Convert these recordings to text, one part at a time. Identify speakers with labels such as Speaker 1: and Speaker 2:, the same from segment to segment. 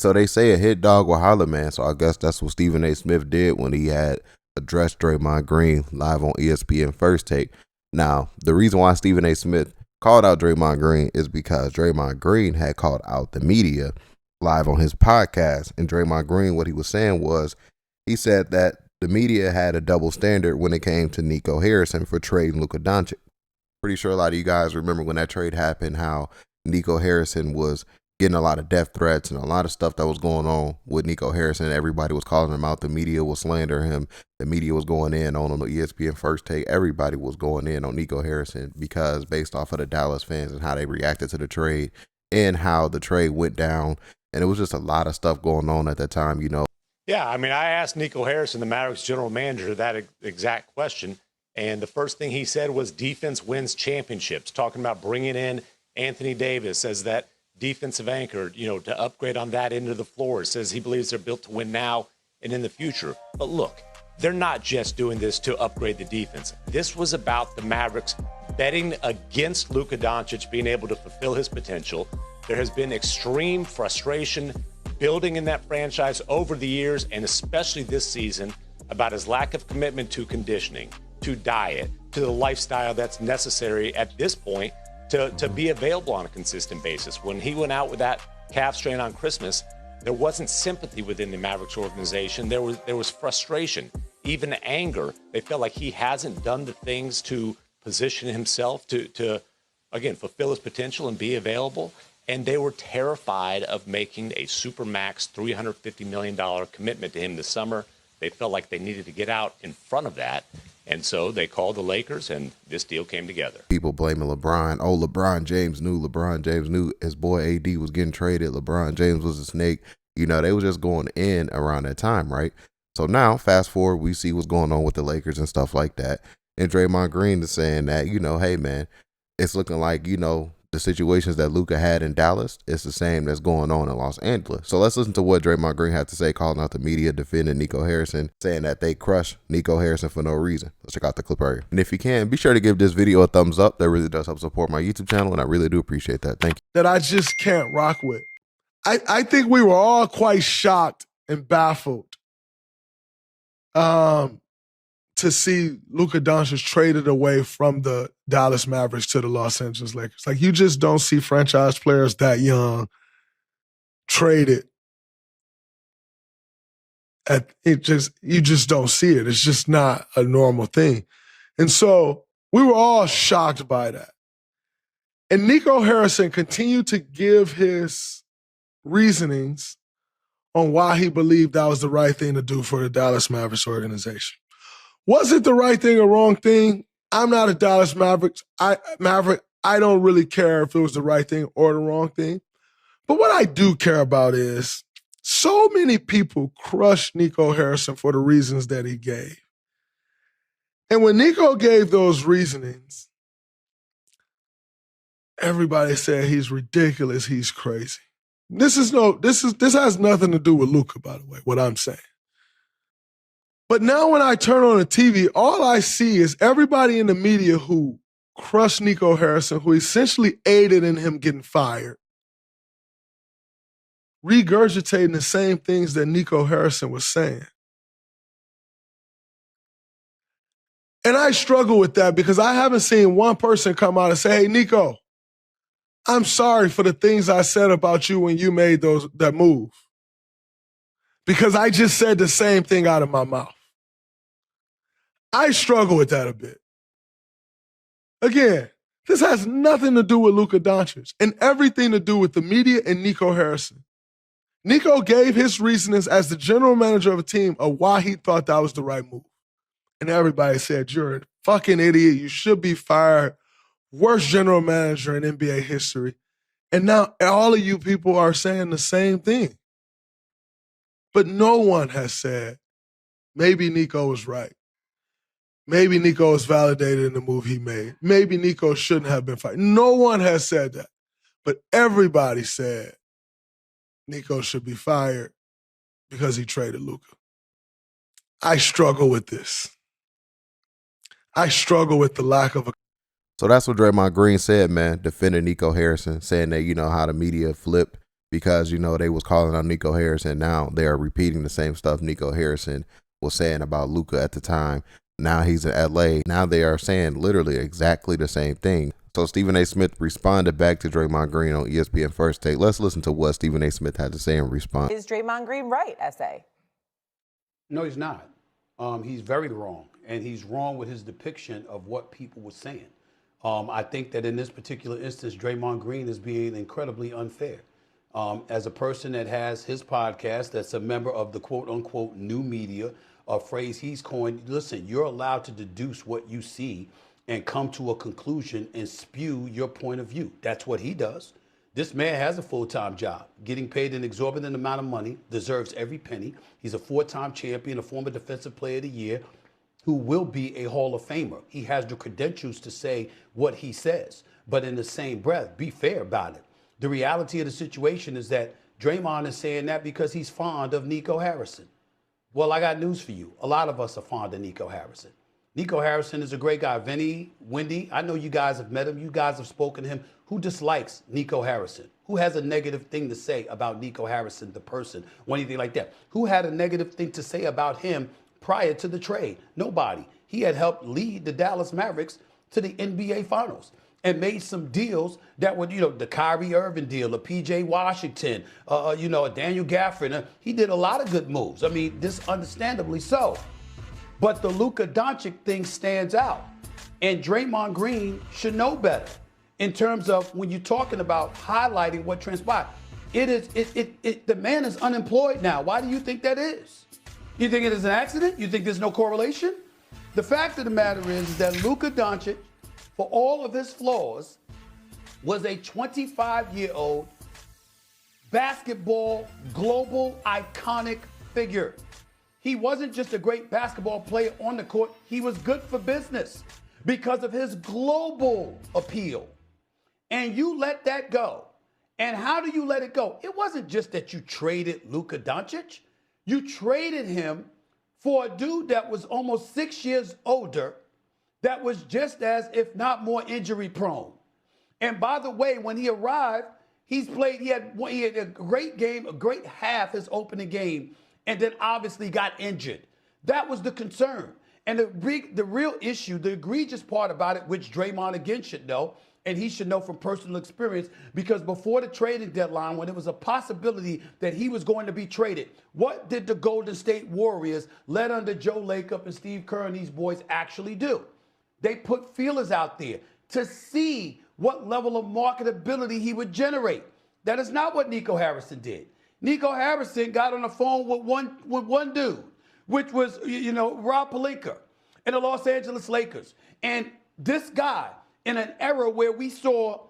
Speaker 1: So they say a hit dog will holler, man. So I guess that's what Stephen A. Smith did when he had addressed Draymond Green live on ESPN First Take. Now, the reason why Stephen A. Smith called out Draymond Green is because Draymond Green had called out the media live on his podcast. And Draymond Green, what he was saying was, he said that the media had a double standard when it came to Nico Harrison for trading Luka Doncic. Pretty sure a lot of you guys remember when that trade happened, how Nico Harrison was getting a lot of death threats and a lot of stuff that was going on with Nico Harrison. Everybody was calling him out. The media was slandering him. The media was going in on the ESPN First Take. Everybody was going in on Nico Harrison because based off of the Dallas fans and how they reacted to the trade and how the trade went down. And it was just a lot of stuff going on at that time, you know.
Speaker 2: Yeah, I mean, I asked Nico Harrison, the Mavericks general manager, that exact question. And the first thing he said was defense wins championships, talking about bringing in Anthony Davis as that defensive anchor, to upgrade on that end of the floor. Says he believes they're built to win now and in the future. But look, they're not just doing this to upgrade the defense. This was about the Mavericks betting against Luka Doncic being able to fulfill his potential. There has been extreme frustration building in that franchise over the years, and especially this season, about his lack of commitment to conditioning, to diet, to the lifestyle that's necessary at this point to be available on a consistent basis. When he went out with that calf strain on Christmas, there wasn't sympathy within the Mavericks organization. There was frustration, even anger. They felt like he hasn't done the things to position himself to again, fulfill his potential and be available. And they were terrified of making a supermax $350 million commitment to him this summer. They felt like they needed to get out in front of that. And so they called the Lakers, and this deal came together.
Speaker 1: People blaming LeBron. Oh, LeBron James knew his boy AD was getting traded. LeBron James was a snake. They were just going in around that time, right? So now, fast forward, we see what's going on with the Lakers and stuff like that. And Draymond Green is saying that, hey, man, it's looking like, the situations that Luka had in Dallas, it's the same that's going on in Los Angeles. So let's listen to what Draymond Green had to say, calling out the media, defending Nico Harrison, saying that they crushed Nico Harrison for no reason. Let's check out the clip right here. And if you can, be sure to give this video a thumbs up. That really does help support my YouTube channel, and I really do appreciate that. Thank you.
Speaker 3: That I just can't rock with. I think we were all quite shocked and baffled to see Luka Doncic traded away from the Dallas Mavericks to the Los Angeles Lakers. Like, you just don't see franchise players that young traded. You just don't see it. It's just not a normal thing. And so we were all shocked by that. And Nico Harrison continued to give his reasonings on why he believed that was the right thing to do for the Dallas Mavericks organization. Was it the right thing or wrong thing? I'm not a Dallas Maverick. I don't really care if it was the right thing or the wrong thing. But what I do care about is so many people crushed Nico Harrison for the reasons that he gave. And when Nico gave those reasonings, everybody said he's ridiculous, he's crazy. This has nothing to do with Luka, by the way, what I'm saying. But now when I turn on the TV, all I see is everybody in the media who crushed Nico Harrison, who essentially aided in him getting fired, regurgitating the same things that Nico Harrison was saying. And I struggle with that because I haven't seen one person come out and say, hey, Nico, I'm sorry for the things I said about you when you made that move. Because I just said the same thing out of my mouth. I struggle with that a bit. Again, this has nothing to do with Luka Doncic and everything to do with the media and Nico Harrison. Nico gave his reasonings as the general manager of a team of why he thought that was the right move. And everybody said, you're a fucking idiot. You should be fired. Worst general manager in NBA history. And now all of you people are saying the same thing. But no one has said, maybe Nico was right. Maybe Nico was validated in the move he made. Maybe Nico shouldn't have been fired. No one has said that. But everybody said Nico should be fired because he traded Luka. I struggle with this. I struggle with the lack of a...
Speaker 1: So that's what Draymond Green said, man, defending Nico Harrison, saying that, how the media flipped because, they was calling out Nico Harrison. Now they are repeating the same stuff Nico Harrison was saying about Luka at the time. Now he's in LA. Now they are saying literally exactly the same thing. So Stephen A. Smith responded back to Draymond Green on ESPN First Take. Let's listen to what Stephen A. Smith had to say in response.
Speaker 4: Is Draymond Green right, S.A.?
Speaker 5: No, he's not. He's very wrong. And he's wrong with his depiction of what people were saying. I think that in this particular instance, Draymond Green is being incredibly unfair. As a person that has his podcast, that's a member of the quote unquote new media, a phrase he's coined, listen, you're allowed to deduce what you see and come to a conclusion and spew your point of view. That's what he does. This man has a full-time job, getting paid an exorbitant amount of money, deserves every penny. He's a four-time champion, a former Defensive Player of the Year, who will be a Hall of Famer. He has the credentials to say what he says, but in the same breath, be fair about it. The reality of the situation is that Draymond is saying that because he's fond of Nico Harrison. Well, I got news for you. A lot of us are fond of Nico Harrison. Nico Harrison is a great guy. Vinny, Wendy, I know you guys have met him. You guys have spoken to him. Who dislikes Nico Harrison? Who has a negative thing to say about Nico Harrison, the person, or anything like that? Who had a negative thing to say about him prior to the trade? Nobody. He had helped lead the Dallas Mavericks to the NBA Finals and made some deals that were, the Kyrie Irving deal, a PJ Washington, a Daniel Gafford. He did a lot of good moves. I mean, this understandably so. But the Luka Doncic thing stands out. And Draymond Green should know better in terms of when you're talking about highlighting what transpired. The man is unemployed now. Why do you think that is? You think it is an accident? You think there's no correlation? The fact of the matter is that Luka Doncic, for all of his flaws, was a 25-year-old basketball global iconic figure. He wasn't just a great basketball player on the court. He was good for business because of his global appeal. And you let that go. And how do you let it go? It wasn't just that you traded Luka Doncic. You traded him for a dude that was almost 6 years older, that was just as, if not more, injury prone. And by the way, when he arrived, he had a great game, a great half, his opening game, and then obviously got injured. That was the concern. And the real issue, the egregious part about it, which Draymond again should know, and he should know from personal experience, because before the trading deadline, when it was a possibility that he was going to be traded, what did the Golden State Warriors, led under Joe Lacob and Steve Kerr and these boys, actually do? They put feelers out there to see what level of marketability he would generate. That is not what Nico Harrison did. Nico Harrison got on the phone with one dude, which was, Rob Pelinka and the Los Angeles Lakers. And this guy, in an era where we saw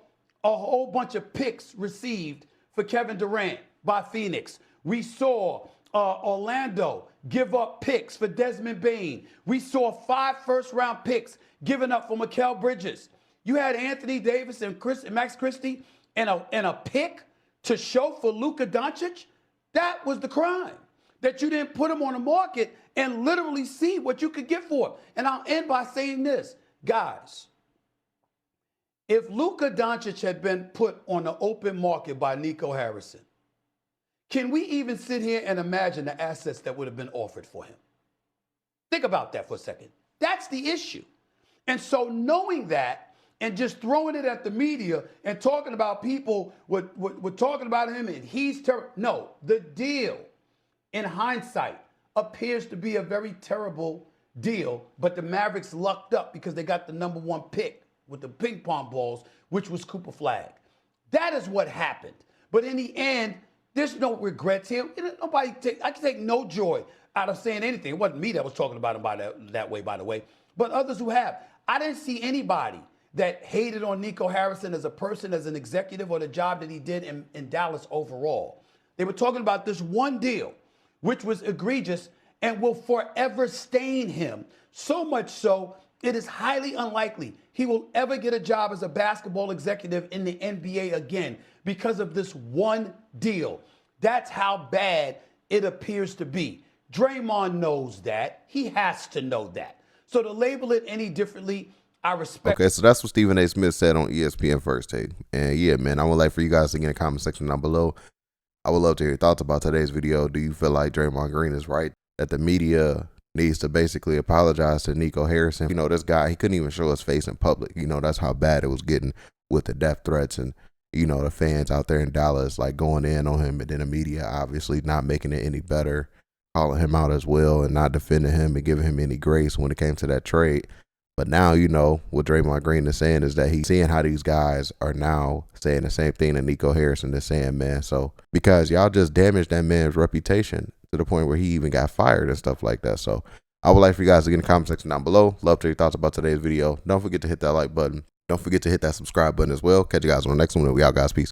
Speaker 5: a whole bunch of picks received for Kevin Durant by Phoenix, we saw Orlando give up picks for Desmond Bain. We saw 5 first-round picks given up for Mikal Bridges. You had Anthony Davis and Max Christie and a pick to show for Luka Doncic. That was the crime, that you didn't put him on the market and literally see what you could get for him. And I'll end by saying this, guys. If Luka Doncic had been put on the open market by Nico Harrison, can we even sit here and imagine the assets that would have been offered for him? Think about that for a second. That's the issue. And so knowing that and just throwing it at the media and talking about people, we're talking about him and he's terrible. No, the deal, in hindsight, appears to be a very terrible deal, but the Mavericks lucked up because they got the #1 pick with the ping pong balls, which was Cooper Flag. That is what happened. But in the end, there's no regrets here. I can take no joy out of saying anything. It wasn't me that was talking about him that way, by the way, but others who have. I didn't see anybody that hated on Nico Harrison as a person, as an executive, or the job that he did in Dallas overall. They were talking about this one deal, which was egregious and will forever stain him. So much so, it is highly unlikely he will ever get a job as a basketball executive in the NBA again because of this one deal. That's how bad it appears to be. Draymond knows that. He has to know that. So to label it any differently, I respect.
Speaker 1: Okay, so that's what Stephen A. Smith said on ESPN First Take. And yeah, man, I would like for you guys to get in the comment section down below. I would love to hear your thoughts about today's video. Do you feel like Draymond Green is right, that the media needs to basically apologize to Nico Harrison? You know, this guy, he couldn't even show his face in public. You know, that's how bad it was getting with the death threats and, you know, the fans out there in Dallas like going in on him, and then the media obviously not making it any better, calling him out as well and not defending him and giving him any grace when it came to that trade. But now, you know, what Draymond Green is saying is that he's seeing how these guys are now saying the same thing that Nico Harrison is saying, man. So, because y'all just damaged that man's reputation to the point where he even got fired and stuff like that. So, I would like for you guys to get in the comment section down below. Love to hear your thoughts about today's video. Don't forget to hit that like button. Don't forget to hit that subscribe button as well. Catch you guys on the next one. We out, guys. Peace.